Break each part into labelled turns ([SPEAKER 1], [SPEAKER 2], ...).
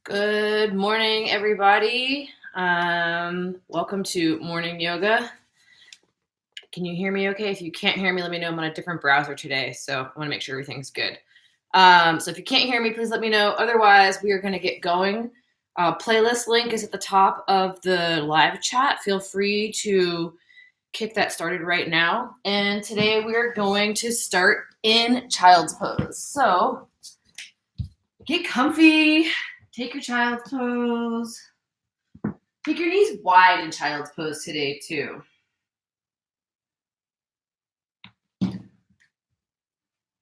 [SPEAKER 1] Good morning, everybody. Welcome to morning yoga. Can you hear me okay? If you can't hear me, let me know. I'm on a different browser today, so I want to make sure everything's good. So if you can't hear me, please let me know. Otherwise, we are going to get going. Playlist link is at the top of the live chat. Feel free to kick that started right now. And today we are going to start in child's pose. So get comfy. Take your child's pose. Take your knees wide in child's pose today, too.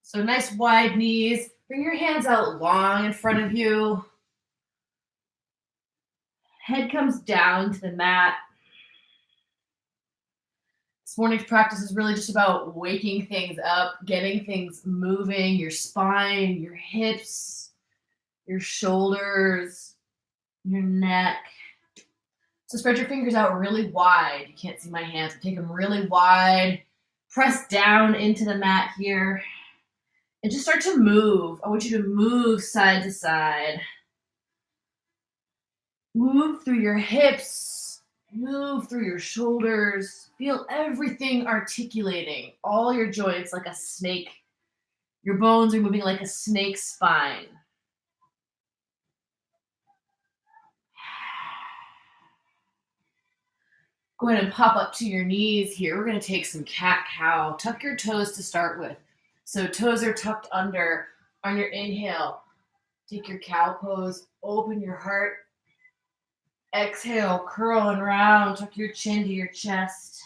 [SPEAKER 1] So nice wide knees. Bring your hands out long in front of you. Head comes down to the mat. This morning's practice is really just about waking things up, getting things moving, your spine, your hips, your shoulders, your neck. So spread your fingers out really wide. You can't see my hands, but take them really wide. Press down into the mat here. And just start to move. I want you to move side to side. Move through your hips. Move through your shoulders. Feel everything articulating. All your joints like a snake. Your bones are moving like a snake's spine. Go ahead and pop up to your knees here. We're going to take some cat-cow. Tuck your toes to start with. So toes are tucked under. On your inhale, take your cow pose. Open your heart. Exhale, curl and round. Tuck your chin to your chest.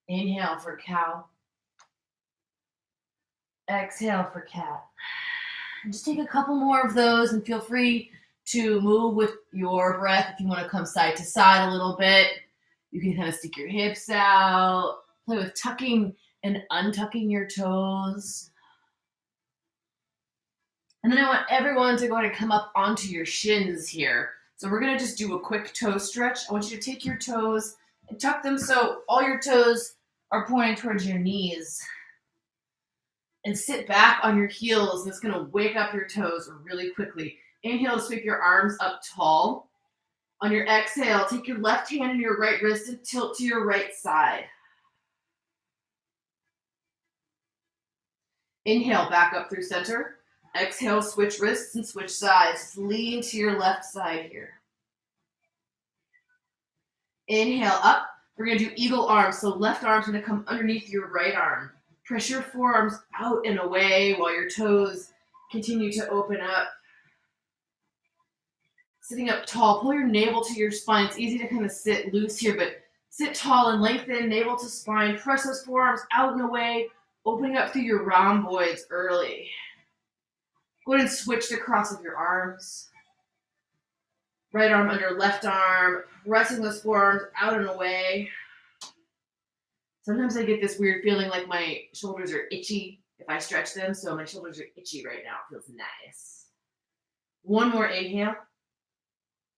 [SPEAKER 1] Inhale for cow. Exhale for cat. And just take a couple more of those and feel free to move with your breath. If you want to come side to side a little bit, you can kind of stick your hips out. Play with tucking and untucking your toes. And then I want everyone to go ahead and come up onto your shins here. So we're going to just do a quick toe stretch. I want you to take your toes and tuck them so all your toes are pointing towards your knees. And sit back on your heels. And it's going to wake up your toes really quickly. Inhale to sweep your arms up tall. On your exhale, take your left hand and your right wrist and tilt to your right side. Inhale, back up through center. Exhale, switch wrists and switch sides. Lean to your left side here. Inhale up. We're going to do eagle arms. So left arm's going to come underneath your right arm. Press your forearms out and away while your toes continue to open up. Sitting up tall, pull your navel to your spine. It's easy to kind of sit loose here, but sit tall and lengthen, navel to spine. Press those forearms out and away, opening up through your rhomboids early. Go ahead and switch the cross of your arms. Right arm under left arm, pressing those forearms out and away. Sometimes I get this weird feeling like my shoulders are itchy if I stretch them, so my shoulders are itchy right now. It feels nice. One more inhale.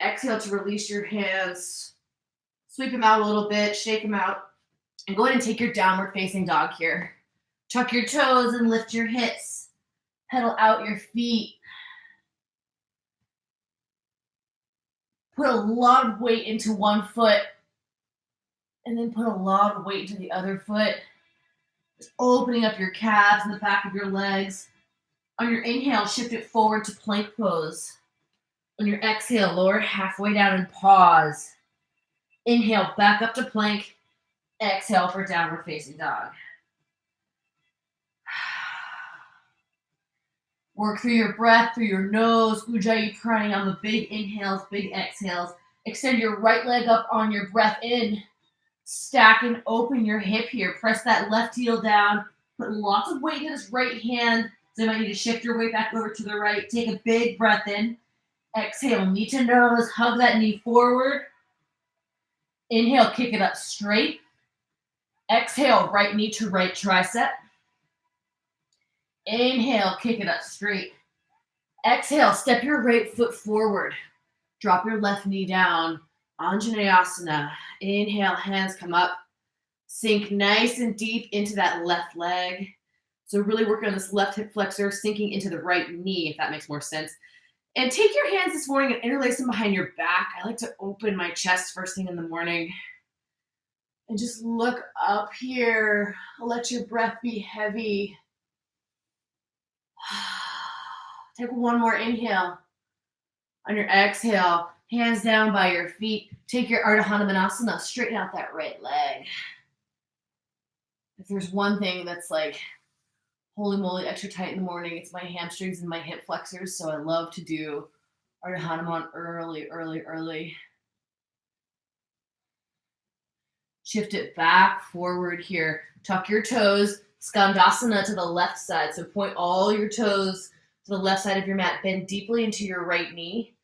[SPEAKER 1] Exhale to release your hands. Sweep them out a little bit, shake them out. And go ahead and take your downward facing dog here. Tuck your toes and lift your hips. Pedal out your feet. Put a lot of weight into one foot. And then put a lot of weight into the other foot. Just opening up your calves and the back of your legs. On your inhale, shift it forward to plank pose. On your exhale, lower halfway down and pause. Inhale, back up to plank. Exhale for downward facing dog. Work through your breath, through your nose. Ujjayi pranayama, big inhales, big exhales. Extend your right leg up on your breath in. Stack and open your hip here. Press that left heel down. Put lots of weight in this right hand. So you might need to shift your weight back over to the right. Take a big breath in. Exhale, knee to nose, hug that knee forward. Inhale, kick it up straight. Exhale, right knee to right tricep. Inhale, kick it up straight. Exhale, step your right foot forward. Drop your left knee down. Anjaneyasana. Inhale, hands come up. Sink nice and deep into that left leg. So really working on this left hip flexor, sinking into the right knee, if that makes more sense. And take your hands this morning and interlace them behind your back. I like to open my chest first thing in the morning. And just look up here. Let your breath be heavy. Take one more inhale. On your exhale, hands down by your feet. Take your Ardha Hanumanasana. Straighten out that right leg. If there's one thing that's like, holy moly, extra tight in the morning, it's my hamstrings and my hip flexors. So I love to do Ardha Hanuman early. Shift it back, forward here. Tuck your toes. Skandasana to the left side. So point all your toes to the left side of your mat. Bend deeply into your right knee.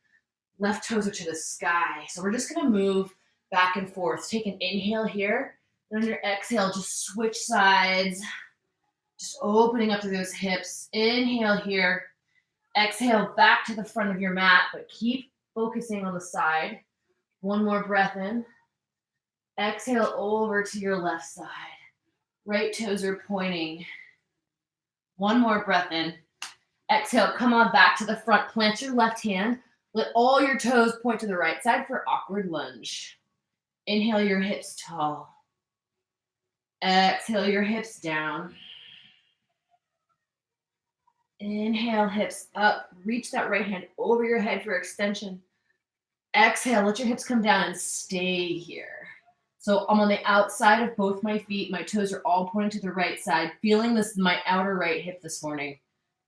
[SPEAKER 1] Left toes are to the sky. So we're just going to move back and forth. Take an inhale here. And on your exhale, just switch sides. Just opening up through those hips. Inhale here. Exhale back to the front of your mat, but keep focusing on the side. One more breath in. Exhale over to your left side. Right toes are pointing. One more breath in. Exhale, come on back to the front. Plant your left hand. Let all your toes point to the right side for awkward lunge. Inhale your hips tall. Exhale your hips down. Inhale, hips up. Reach that right hand over your head for extension. Exhale, let your hips come down and stay here. So I'm on the outside of both my feet. My toes are all pointing to the right side. Feeling this in my outer right hip this morning.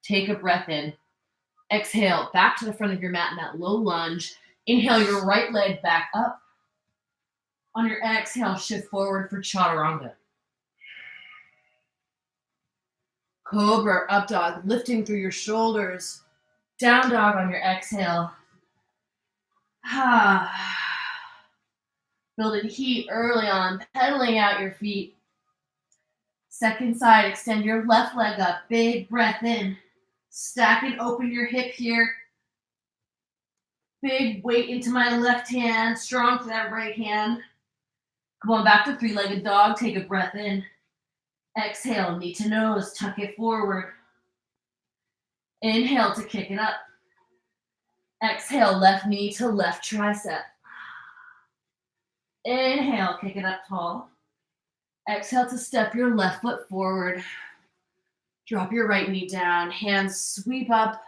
[SPEAKER 1] Take a breath in. Exhale, back to the front of your mat in that low lunge. Inhale your right leg back up. On your exhale, shift forward for chaturanga. Cobra, up dog, lifting through your shoulders. Down dog on your exhale. Building heat early on, pedaling out your feet. Second side, extend your left leg up. Big breath in. Stack and open your hip here. Big weight into my left hand, strong to that right hand. Come on back to three-legged dog. Take a breath in. Exhale, knee to nose, tuck it forward. Inhale to kick it up. Exhale, left knee to left tricep. Inhale, kick it up tall. Exhale to step your left foot forward. Drop your right knee down. Hands sweep up.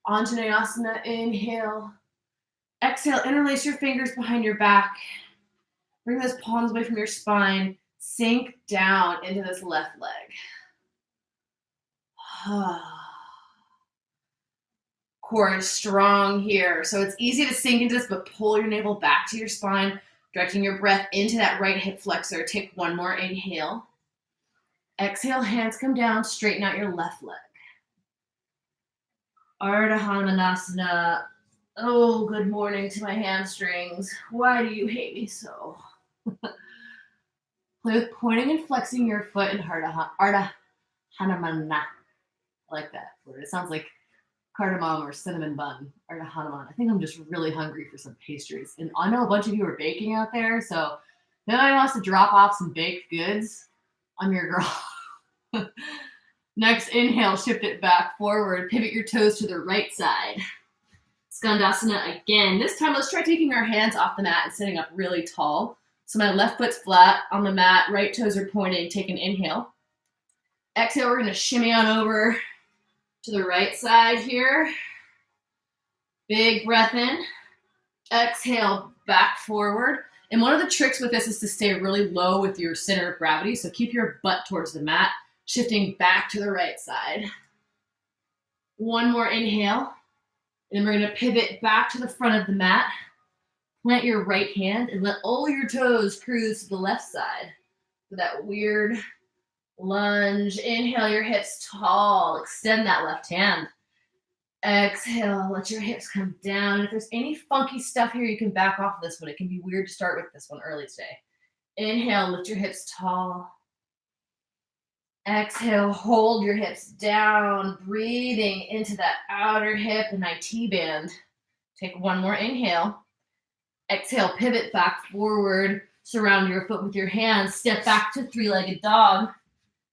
[SPEAKER 1] Anjaneyasana, inhale. Exhale, interlace your fingers behind your back. Bring those palms away from your spine. Sink down into this left leg. Core is strong here. So it's easy to sink into this, but pull your navel back to your spine, directing your breath into that right hip flexor. Take one more inhale. Exhale, hands come down, straighten out your left leg. Ardha Hanumanasana. Oh, good morning to my hamstrings. Why do you hate me so? Play with pointing and flexing your foot in Ardha Hanumana. I like that word. It sounds like cardamom or cinnamon bun. Ardha Hanuman. I think I'm just really hungry for some pastries. And I know a bunch of you are baking out there, so if anybody wants to drop off some baked goods, I'm your girl. Next, inhale, shift it back forward. Pivot your toes to the right side. Skandasana again. This time, let's try taking our hands off the mat and sitting up really tall. So my left foot's flat on the mat. Right toes are pointing. Take an inhale. Exhale, we're going to shimmy on over to the right side here. Big breath in. Exhale, back forward. And one of the tricks with this is to stay really low with your center of gravity. So keep your butt towards the mat, shifting back to the right side. One more inhale. And we're going to pivot back to the front of the mat. Plant your right hand and let all your toes cruise to the left side for that weird lunge. Inhale your hips tall. Extend that left hand. Exhale, let your hips come down. If there's any funky stuff here, you can back off of this one. It can be weird to start with this one early today. Inhale, lift your hips tall. Exhale, hold your hips down, breathing into that outer hip and IT band. Take one more inhale. Exhale, pivot back forward. Surround your foot with your hands. Step back to three-legged dog.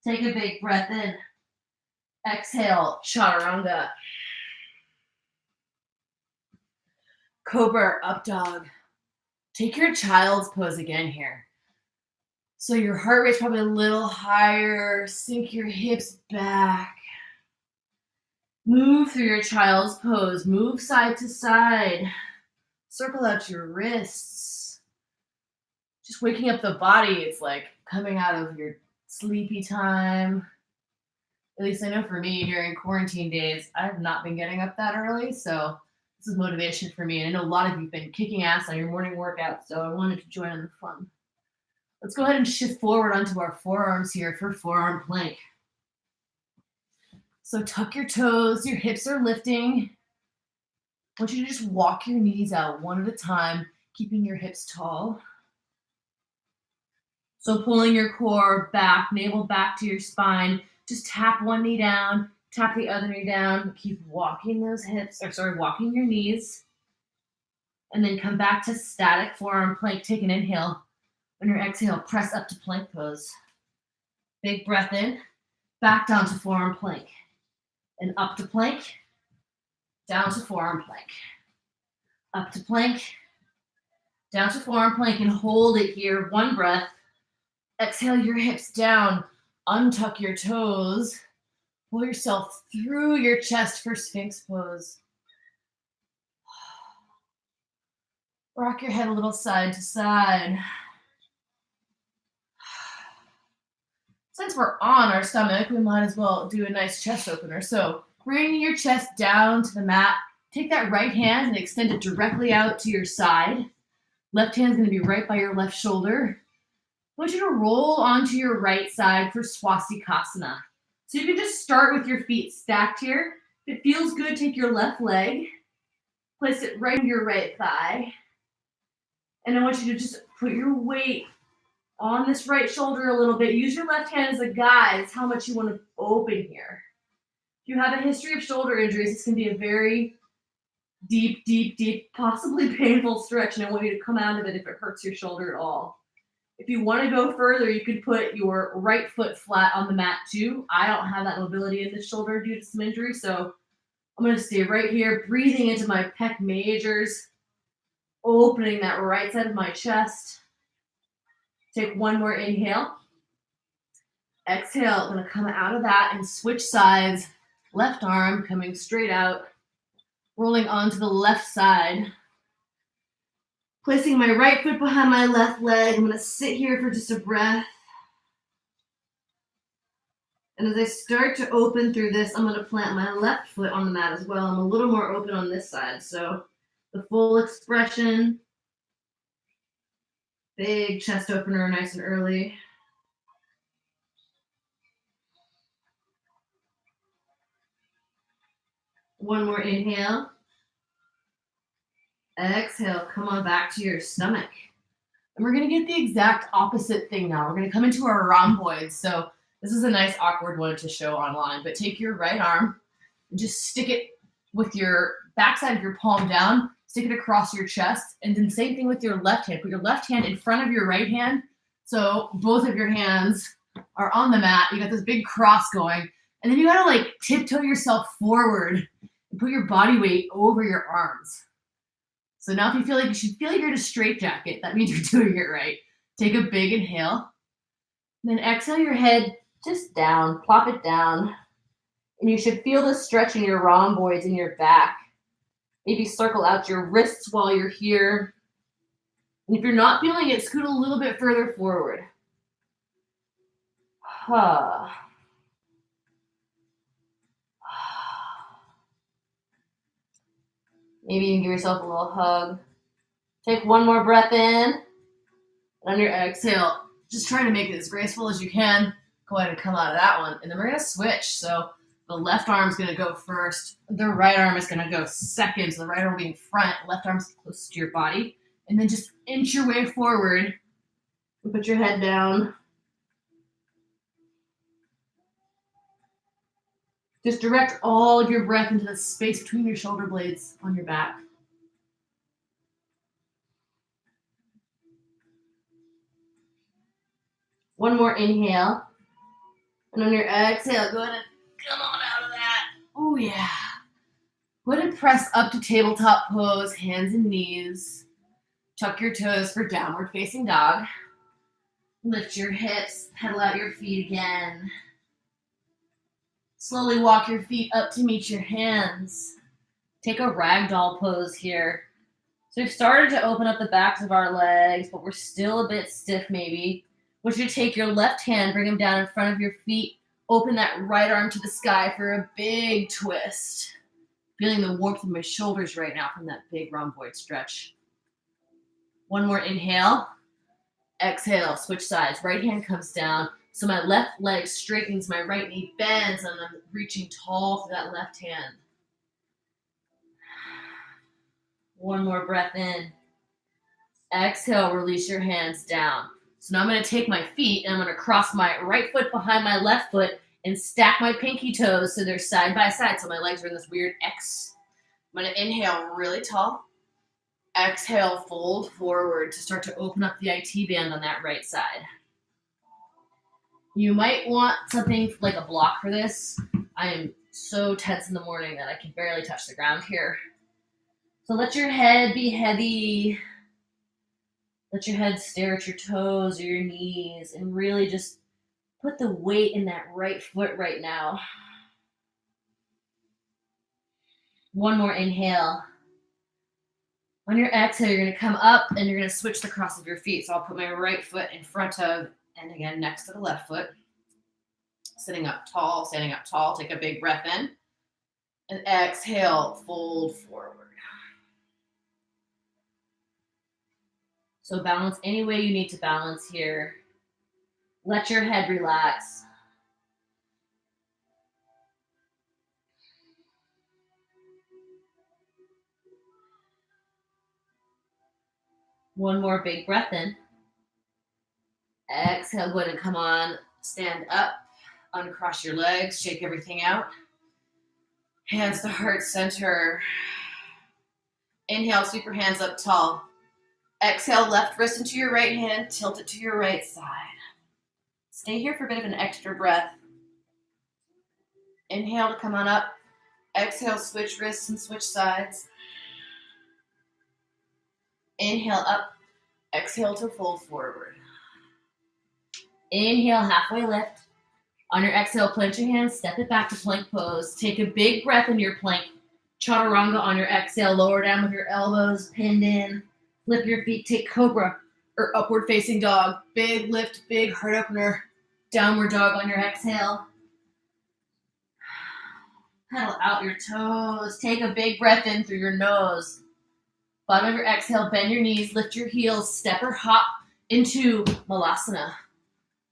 [SPEAKER 1] Take a big breath in. Exhale, chaturanga. Cobra, up dog. Take your child's pose again here. So your heart rate's probably a little higher. Sink your hips back. Move through your child's pose. Move side to side. Circle out your wrists. Just waking up the body. It's like coming out of your sleepy time. At least I know for me, during quarantine days, I have not been getting up that early. So this is motivation for me. And I know a lot of you have been kicking ass on your morning workout. So I wanted to join in the fun. Let's go ahead and shift forward onto our forearms here for forearm plank. So tuck your toes, your hips are lifting. I want you to just walk your knees out one at a time, keeping your hips tall. So pulling your core back, navel back to your spine. Just tap one knee down, tap the other knee down. Keep walking those hips, walking your knees. And then come back to static forearm plank. Take an inhale. On your exhale, press up to plank pose. Big breath in, back down to forearm plank. And up to plank, down to forearm plank. Up to plank, down to forearm plank, and hold it here. One breath. Exhale your hips down, untuck your toes. Pull yourself through your chest for Sphinx pose. Rock your head a little side to side. Since we're on our stomach, we might as well do a nice chest opener. So bring your chest down to the mat. Take that right hand and extend it directly out to your side. Left hand's going to be right by your left shoulder. I want you to roll onto your right side for Swastikasana. So you can just start with your feet stacked here. If it feels good, take your left leg, place it right on your right thigh. And I want you to just put your weight on this right shoulder a little bit. Use your left hand as a guide. It's how much you want to open here. If you have a history of shoulder injuries, this can be a very deep, possibly painful stretch, and I want you to come out of it if it hurts your shoulder at all. If you want to go further, you could put your right foot flat on the mat too. I don't have that mobility in this shoulder due to some injury, so I'm going to stay right here, breathing into my pec majors, opening that right side of my chest. Take one more inhale. Exhale, I'm going to come out of that and switch sides. Left arm coming straight out, rolling onto the left side. Placing my right foot behind my left leg. I'm going to sit here for just a breath. And as I start to open through this, I'm going to plant my left foot on the mat as well. I'm a little more open on this side. So the full expression. Big chest opener, nice and early. One more inhale. Exhale, come on back to your stomach. And we're going to get the exact opposite thing now. We're going to come into our rhomboids. So this is a nice awkward one to show online, but take your right arm and just stick it with your backside of your palm down, stick it across your chest, and then same thing with your left hand. Put your left hand in front of your right hand. So both of your hands are on the mat. You got this big cross going. And then you got to like tiptoe yourself forward and put your body weight over your arms. So now if you feel like you're in a straitjacket, that means you're doing it right. Take a big inhale. Then exhale your head just down, plop it down. And you should feel the stretch in your rhomboids in your back. Maybe circle out your wrists while you're here. And if you're not feeling it, scoot a little bit further forward. Maybe you can give yourself a little hug. Take one more breath in. And on your exhale, just try to make it as graceful as you can. Go ahead and come out of that one. And then we're going to switch. So the left arm is going to go first. The right arm is going to go second. So the right arm being front, left arm's close to your body. And then just inch your way forward. And put your head down. Just direct all of your breath into the space between your shoulder blades on your back. One more inhale. And on your exhale, go ahead and come on out yeah. Go ahead and press up to tabletop pose, hands and knees. Tuck your toes for downward facing dog. Lift your hips, pedal out your feet again. Slowly walk your feet up to meet your hands. Take a ragdoll pose here. So we've started to open up the backs of our legs, but we're still a bit stiff maybe. I want you to take your left hand, bring them down in front of your feet, open that right arm to the sky for a big twist. Feeling the warmth of my shoulders right now from that big rhomboid stretch. One more inhale. Exhale, switch sides. Right hand comes down. So my left leg straightens, my right knee bends, and I'm reaching tall through that left hand. One more breath in. Exhale, release your hands down. So now I'm going to take my feet and I'm going to cross my right foot behind my left foot and stack my pinky toes so they're side by side. So my legs are in this weird X. I'm going to inhale really tall. Exhale, fold forward to start to open up the IT band on that right side. You might want something like a block for this. I am so tense in the morning that I can barely touch the ground here. So let your head be heavy. Let your head stare at your toes or your knees and really just put the weight in that right foot right now. One more inhale. On your exhale, you're going to come up and you're going to switch the cross of your feet. So I'll put my right foot in front of and again next to the left foot. Sitting up tall, standing up tall. Take a big breath in. And exhale, fold forward. So balance any way you need to balance here. Let your head relax. One more big breath in. Exhale, go ahead and come on. Stand up. Uncross your legs. Shake everything out. Hands to heart center. Inhale, sweep your hands up tall. Exhale, left wrist into your right hand. Tilt it to your right side. Stay here for a bit of an extra breath. Inhale to come on up. Exhale, switch wrists and switch sides. Inhale up. Exhale to fold forward. Inhale, halfway lift. On your exhale, plant your hands, step it back to plank pose. Take a big breath in your plank. Chaturanga on your exhale, lower down with your elbows pinned in. Flip your feet, take cobra or upward facing dog. Big lift, big heart opener. Downward dog on your exhale. Pedal out your toes. Take a big breath in through your nose. Bottom of your exhale, bend your knees, lift your heels, step or hop into Malasana.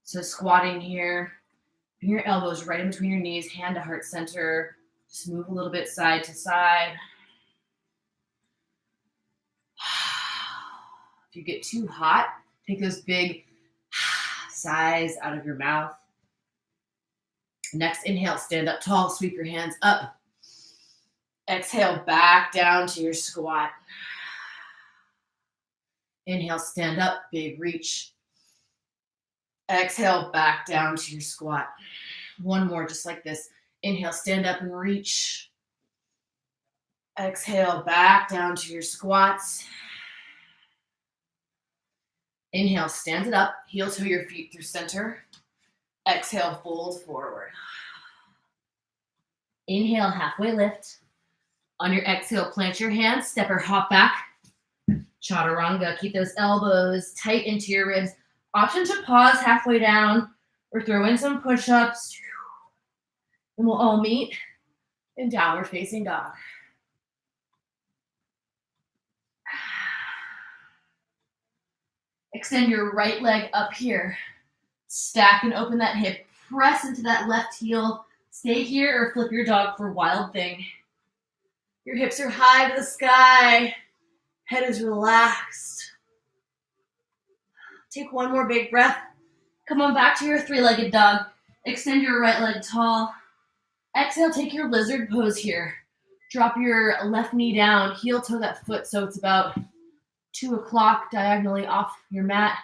[SPEAKER 1] So squatting here. Bring your elbows right in between your knees, hand to heart center. Just move a little bit side to side. If you get too hot, take those big sighs out of your mouth. Next inhale, stand up tall, sweep your hands up. Exhale, back down to your squat. Inhale, stand up, big reach. Exhale, back down to your squat. One more, just like this. Inhale, stand up and reach. Exhale, back down to your squats. Inhale, stand it up, heel toe your feet through center. Exhale, fold forward. Inhale, halfway lift. On your exhale, plant your hands, step or hop back. Chaturanga, keep those elbows tight into your ribs. Option to pause halfway down or throw in some push-ups. And we'll all meet in downward facing dog. Extend your right leg up here. Stack and open that hip. Press into that left heel. Stay here or flip your dog for wild thing. Your hips are high to the sky. Head is relaxed. Take one more big breath. Come on back to your three-legged dog. Extend your right leg tall. Exhale, take your lizard pose here. Drop your left knee down. Heel toe that foot so it's about 2 o'clock diagonally off your mat.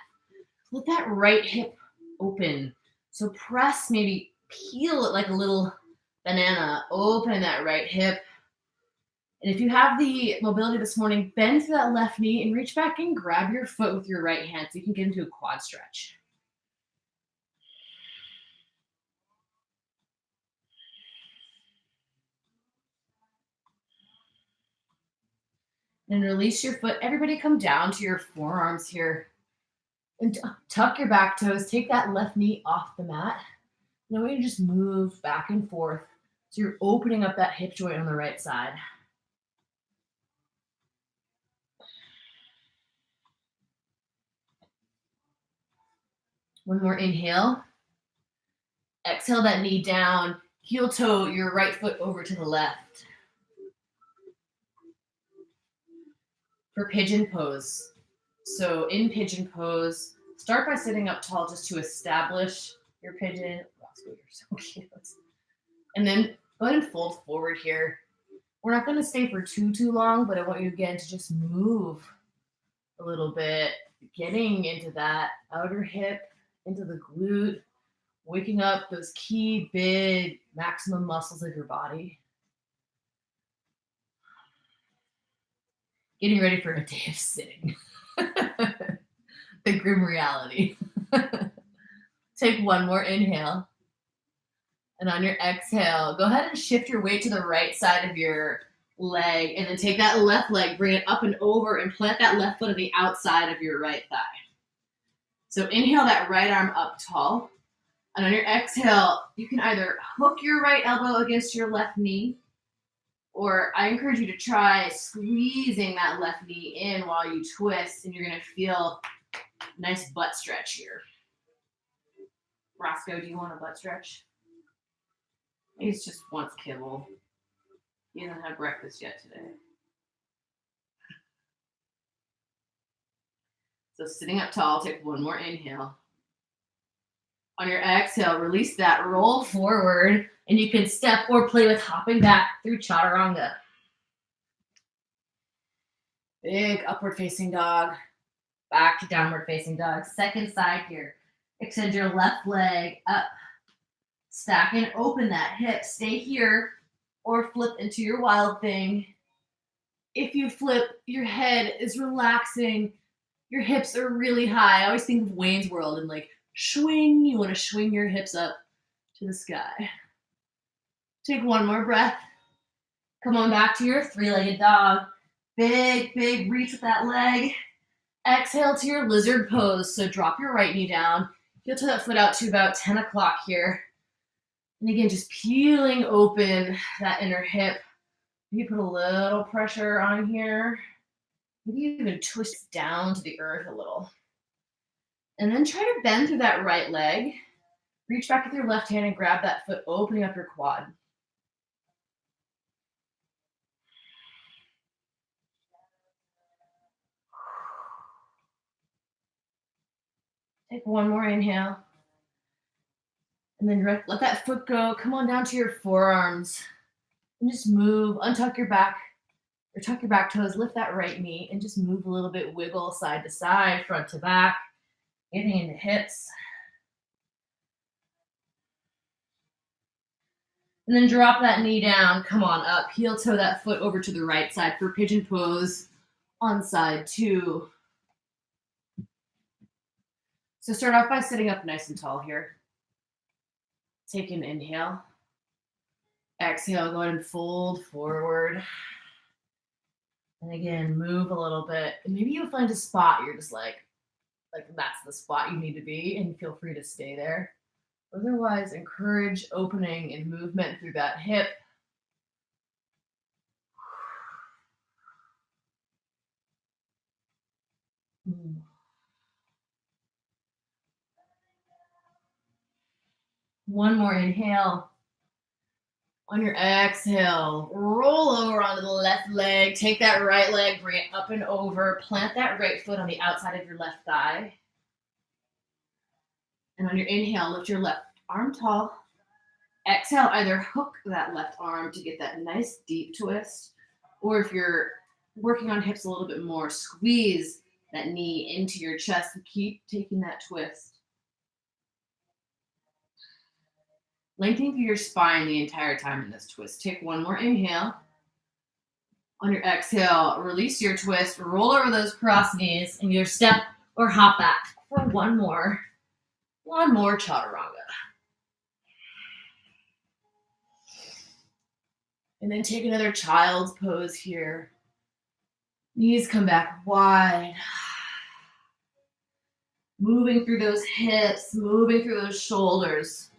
[SPEAKER 1] Let that right hip open. So press, maybe peel it like a little Banana, open that right hip. And if you have the mobility this morning, bend to that left knee and reach back and grab your foot with your right hand so you can get into a quad stretch. And release your foot. Everybody come down to your forearms here. And tuck your back toes. Take that left knee off the mat. Now we just move back and forth. So you're opening up that hip joint on the right side. One more inhale. Exhale that knee down. Heel toe your right foot over to the left. For pigeon pose. So in pigeon pose, start by sitting up tall just to establish your pigeon. Roscoe, you're so cute. And then go ahead and fold forward here. We're not going to stay for too long, but I want you again to just move a little bit, getting into that outer hip, into the glute, waking up those key big maximum muscles of your body. Getting ready for a day of sitting. The grim reality. Take one more inhale. And on your exhale, go ahead and shift your weight to the right side of your leg. And then take that left leg, bring it up and over, and plant that left foot on the outside of your right thigh. So inhale that right arm up tall. And on your exhale, you can either hook your right elbow against your left knee, or I encourage you to try squeezing that left knee in while you twist, and you're going to feel a nice butt stretch here. Roscoe, do you want a butt stretch? He just wants kibble. He hasn't had breakfast yet today. So sitting up tall, take one more inhale. On your exhale, release that, roll forward, and you can step or play with hopping back through chaturanga. Big upward facing dog, back to downward facing dog. Second side here. Extend your left leg up. Stack and open that hip. Stay here or flip into your wild thing. If you flip, your head is relaxing. Your hips are really high. I always think of Wayne's World and like swing. You want to swing your hips up to the sky. Take one more breath. Come on back to your three-legged dog. Big reach with that leg. Exhale to your lizard pose. So drop your right knee down. Heel toe that foot out to about 10 o'clock here. And again, just peeling open that inner hip. Maybe put a little pressure on here. Maybe even twist down to the earth a little. And then try to bend through that right leg. Reach back with your left hand and grab that foot, opening up your quad. Take one more inhale. And then let that foot go. Come on down to your forearms. And just move. Untuck your back. Or tuck your back toes. Lift that right knee. And just move a little bit. Wiggle side to side, front to back. Getting into hips. And then drop that knee down. Come on up. Heel toe that foot over to the right side for pigeon pose on side 2. So start off by sitting up nice and tall here. Take an inhale. Exhale, go ahead and fold forward. And again, move a little bit. And maybe you'll find a spot you're just like that's the spot you need to be, and feel free to stay there. Otherwise, encourage opening and movement through that hip. One more inhale. On your exhale, roll over onto the left leg. Take that right leg, bring it up and over. Plant that right foot on the outside of your left thigh. And on your inhale, lift your left arm tall. Exhale, either hook that left arm to get that nice deep twist, or if you're working on hips a little bit more, squeeze that knee into your chest and keep taking that twist. Lengthening through your spine the entire time in this twist. Take one more inhale. On your exhale, release your twist, roll over those cross knees, and either step or hop back for one more chaturanga. And then take another child's pose here. Knees come back wide. Moving through those hips, moving through those shoulders.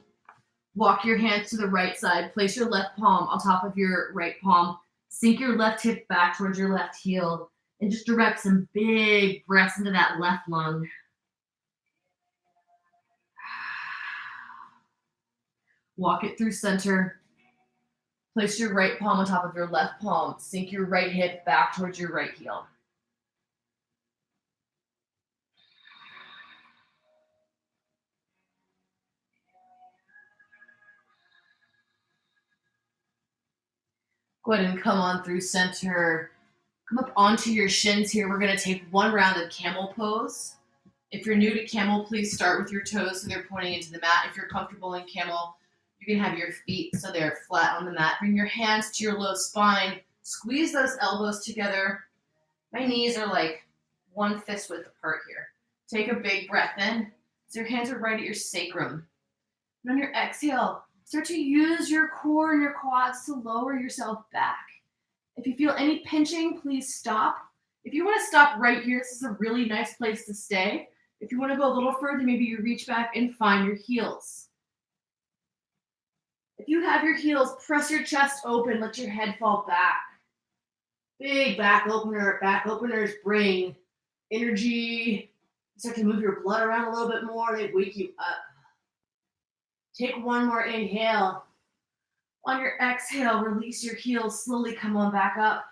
[SPEAKER 1] Walk your hands to the right side. Place your left palm on top of your right palm. Sink your left hip back towards your left heel. And just direct some big breaths into that left lung. Walk it through center. Place your right palm on top of your left palm. Sink your right hip back towards your right heel. Go ahead and come on through center. Come up onto your shins here. We're going to take one round of camel pose. If you're new to camel, please start with your toes so they're pointing into the mat. If you're comfortable in camel, you can have your feet so they're flat on the mat. Bring your hands to your low spine. Squeeze those elbows together. My knees are like one fist width apart here. Take a big breath in. So your hands are right at your sacrum. And on your exhale, start to use your core and your quads to lower yourself back. If you feel any pinching, please stop. If you want to stop right here, this is a really nice place to stay. If you want to go a little further, maybe you reach back and find your heels. If you have your heels, press your chest open, let your head fall back. Big back opener. Back openers bring energy. Start to move your blood around a little bit more. They wake you up. Take one more inhale. On your exhale, release your heels. Slowly come on back up.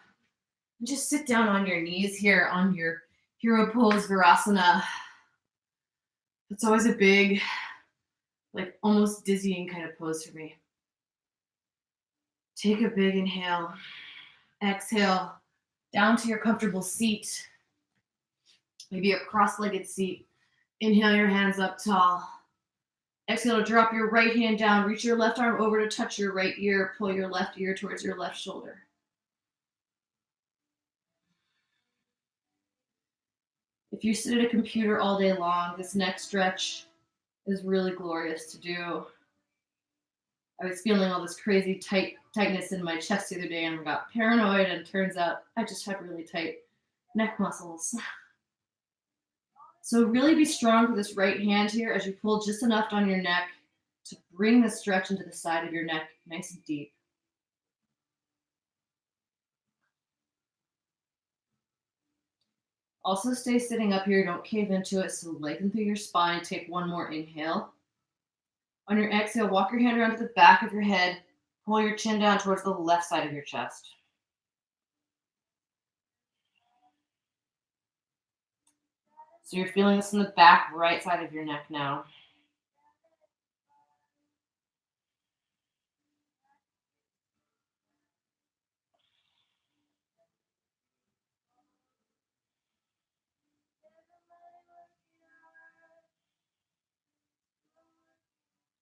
[SPEAKER 1] And just sit down on your knees here on your hero pose virasana. It's always a big, like almost dizzying kind of pose for me. Take a big inhale. Exhale down to your comfortable seat. Maybe a cross-legged seat. Inhale your hands up tall. Exhale to drop your right hand down. Reach your left arm over to touch your right ear. Pull your left ear towards your left shoulder. If you sit at a computer all day long, this next stretch is really glorious to do. I was feeling all this crazy tightness in my chest the other day and got paranoid, and turns out I just have really tight neck muscles. So really be strong with this right hand here as you pull just enough on your neck to bring the stretch into the side of your neck nice and deep. Also stay sitting up here, don't cave into it, so lengthen through your spine. Take one more inhale. On your exhale, walk your hand around to the back of your head. Pull your chin down towards the left side of your chest. So you're feeling this in the back right side of your neck now.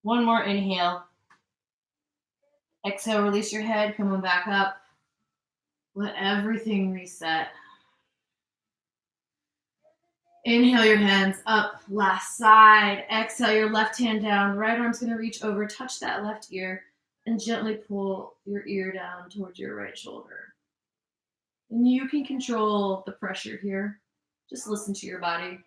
[SPEAKER 1] One more inhale. Exhale, release your head, come on back up. Let everything reset. Inhale your hands up, last side. Exhale your left hand down. Right arm's going to reach over, touch that left ear, and gently pull your ear down towards your right shoulder. And you can control the pressure here. Just listen to your body.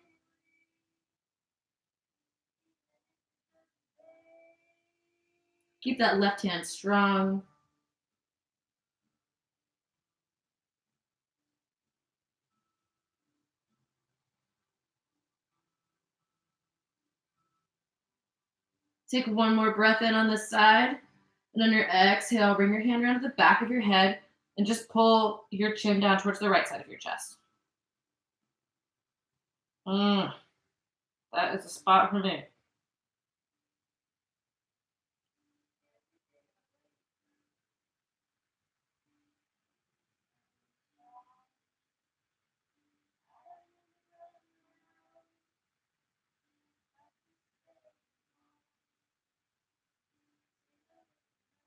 [SPEAKER 1] Keep that left hand strong. Take one more breath in on this side. And on your exhale, bring your hand around to the back of your head and just pull your chin down towards the right side of your chest. That is a spot for me.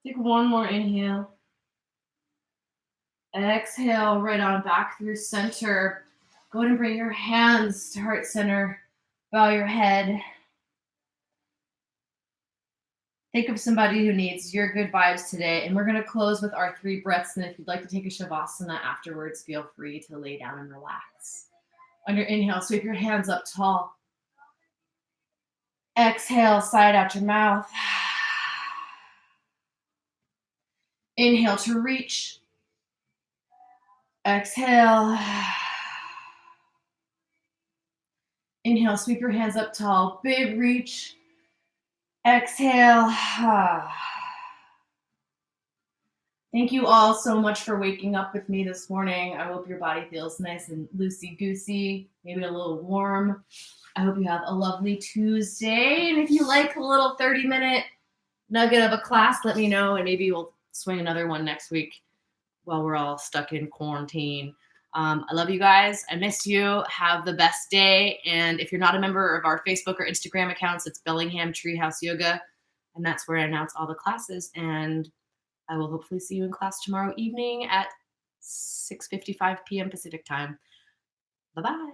[SPEAKER 1] Take one more inhale. Exhale, right on back through center. Go ahead and bring your hands to heart center. Bow your head. Think of somebody who needs your good vibes today. And we're going to close with our 3 breaths. And if you'd like to take a shavasana afterwards, feel free to lay down and relax. On your inhale, sweep your hands up tall. Exhale, side out your mouth. Inhale to reach. Exhale. Inhale, sweep your hands up tall. Big reach. Exhale. Thank you all so much for waking up with me this morning. I hope your body feels nice and loosey-goosey, maybe a little warm. I hope you have a lovely Tuesday. And if you like a little 30-minute nugget of a class, let me know, and maybe we'll swing another one next week while we're all stuck in quarantine. I love you guys. I miss you. Have the best day. And if you're not a member of our Facebook or Instagram accounts, it's Bellingham Treehouse Yoga. And that's where I announce all the classes. And I will hopefully see you in class tomorrow evening at 6:55 p.m. Pacific time. Bye-bye.